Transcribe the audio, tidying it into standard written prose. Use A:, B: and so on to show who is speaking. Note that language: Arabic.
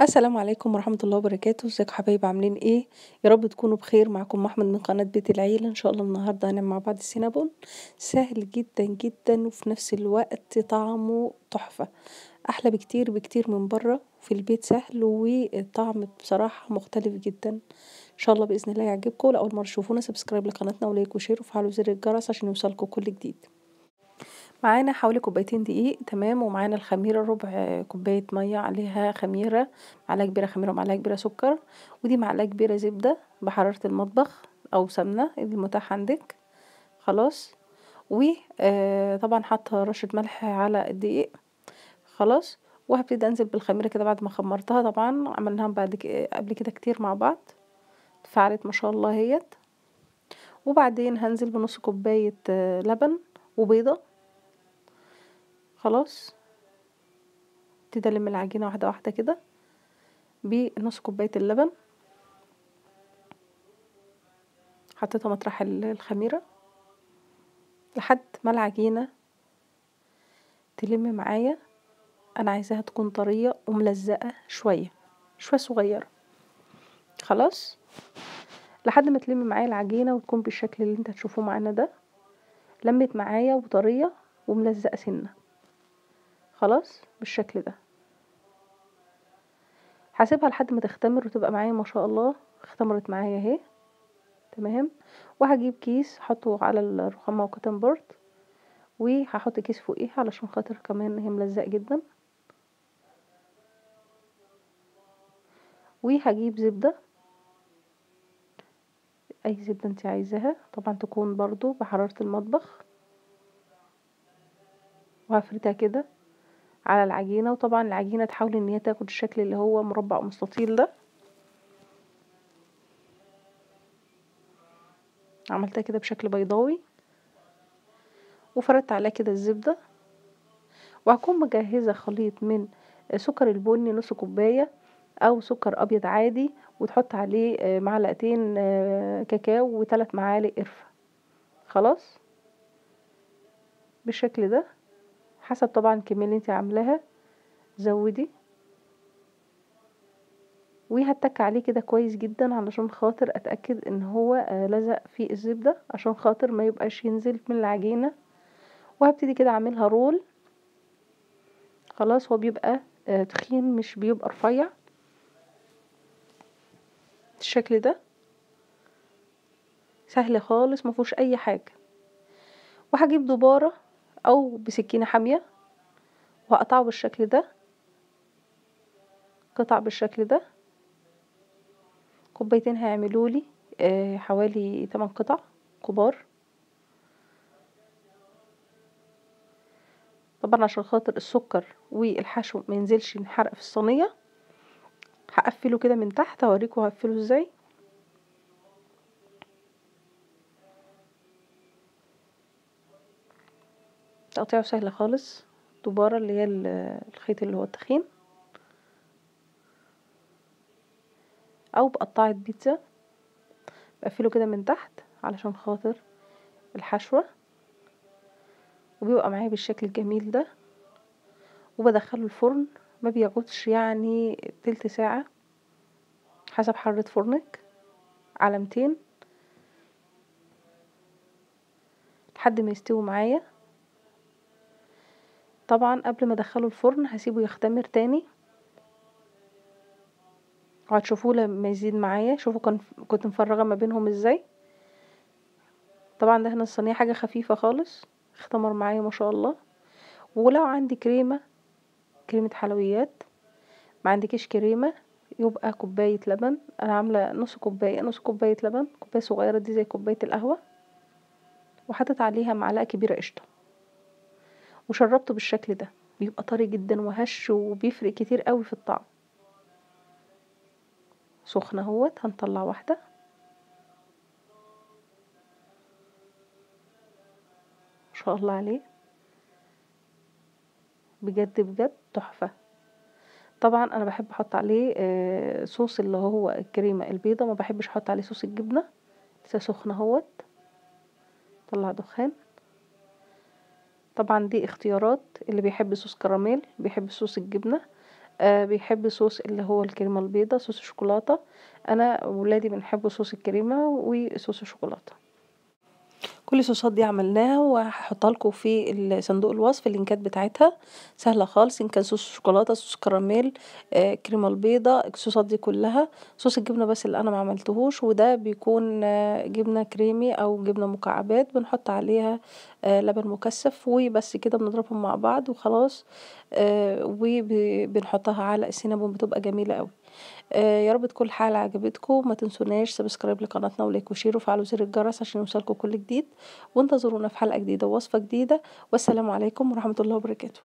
A: السلام عليكم ورحمة الله وبركاته، ازيكم حبايبي عاملين ايه؟ يا رب تكونوا بخير. معاكم احمد من قناة بيت العيلة. ان شاء الله النهارده هنعمل مع بعض السينابون. سهل جدا جدا وفي نفس الوقت طعمه تحفة، احلى بكتير بكتير من بره. في البيت سهل والطعم بصراحة مختلف جدا. ان شاء الله باذن الله يعجبكم. لو اول مرة تشوفونا سبسكرايب لقناتنا ولايك وشير وفعلوا زر الجرس عشان يوصلكم كل جديد. معانا حوالي كوبايتين دقيق، تمام، ومعانا الخميرة ربع كوباية مية عليها خميرة، معلقة كبيرة خميرة ومعلقة كبيرة سكر، ودي معلقة كبيرة زبدة بحرارة المطبخ أو سمنة اللي متاح عندك. خلاص. وطبعا حاطة رشة ملح على الدقيق. خلاص. وهبتدي انزل بالخميرة كده بعد ما خمرتها. طبعا عملناها قبل كده كتير مع بعض، فعلت ما شاء الله هيت. وبعدين هنزل بنص كوباية لبن وبيضة. خلاص. ابتدي الم العجينه واحده واحده كده بنص كوبايه اللبن، حطيتها مطرح الخميره لحد ما العجينه تلم معايا. انا عايزاها تكون طريه وملزقه شويه شويه صغيره. خلاص. لحد ما تلم معايا العجينه وتكون بالشكل اللي انت هتشوفوه معانا ده، لمت معايا وطريه وملزقه سنه. خلاص بالشكل ده. هسيبها لحد ما تختمر وتبقى معايا ما شاء الله. اختمرت معايا اهي، تمام. وهجيب كيس احطه على الرخامه وكوتن بورد، وهحط كيس فوقيها علشان خاطر كمان هي ملزق جدا. وهجيب زبدة، اي زبدة انت عايزاها طبعا تكون برضو بحرارة المطبخ، وهفردها كده على العجينة. وطبعا العجينة تحاول ان هي تاخد الشكل اللي هو مربع مستطيل ده. عملتها كده بشكل بيضاوي وفردت عليها كده الزبدة. وهكون مجهزة خليط من سكر البني نص كوباية او سكر ابيض عادي، وتحط عليه معلقتين كاكاو و3 معالق قرفة. خلاص بالشكل ده، حسب طبعا الكمية اللي انت عاملاها زودي. وهتك عليه كده كويس جدا علشان خاطر اتأكد ان هو لزق في الزبدة، عشان خاطر ما يبقاش ينزل من العجينة. وهبتدي كده اعملها رول. خلاص. هو بيبقى تخين مش بيبقى رفيع بالشكل ده. سهل خالص مفهوش اي حاجة. وهجيب دبارة او بسكينة حامية وهقطعه بالشكل ده، قطع بالشكل ده. كوبايتين هيعملولي حوالي 8 قطع كبار. طبعا عشان خاطر السكر والحشو ما ينزلش ينحرق في الصينيه، هقفله كده من تحت. هوريكم هقفله ازاي. تقطيعه سهل خالص. دبارة اللي هي الخيط اللي هو التخين، او بقطعة بيتزا. بقفله كده من تحت علشان خاطر الحشوة، وبيبقى معايا بالشكل الجميل ده. وبدخله الفرن، ما بياخدش يعني تلت ساعة حسب حرارة فرنك، على 200 لحد ما يستوي معايا. طبعا قبل ما ادخله الفرن هسيبه يختمر تاني، وهتشوفوه لما يزيد معايا. شوفوا كنت مفرغه ما بينهم ازاي. طبعا ده هنا الصينيه حاجه خفيفه خالص، اختمر معايا ما شاء الله. ولو عندي كريمه حلويات، ما عندكيش كريمه، يبقى كوبايه لبن. انا عامله نص كوبايه لبن، كوبايه صغيره دي زي كوبايه القهوه، وحطيت عليها معلقه كبيره قشطه، وشربته بالشكل ده. بيبقى طري جدا وهش وبيفرق كتير قوي في الطعم. سخنه اهوت. هنطلع واحده. ما شاء الله عليه، بجد بجد تحفه. طبعا انا بحب احط عليه صوص اللي هو الكريمه البيضه، ما بحبش احط عليه صوص الجبنه. لسه سخن اهوت. طلع دخان. طبعا دي اختيارات، اللي بيحب صوص كراميل، بيحب صوص الجبنه. بيحب صوص اللي هو الكريمة البيضا، صوص الشوكولاتة. أنا وولادي بنحب صوص الكريمة وصوص الشوكولاتة. كل الصوصات دي عملناها وهاحطها لكم في صندوق الوصف اللينكات بتاعتها، سهلة خالص، إن كان صوص شوكولاتة، صوص كراميل، الكريمة البيضا، الصوصات دي كلها. صوص الجبنة بس اللي أنا معملتهوش، وده بيكون جبنة كريمي أو جبنة مكعبات بنحط عليها لبن مكثف، وبس كده بنضربهم مع بعض وخلاص. وبنحطها على السينابون بتبقى جميلة أوي. يا رب تكون الحلقة عجبتكم، ما تنسوناش سبسكرايب لقناتنا ولايك وشير وفعلوا زر الجرس عشان يوصلكم كل جديد، وانتظرونا في حلقة جديدة ووصفة جديدة. والسلام عليكم ورحمة الله وبركاته.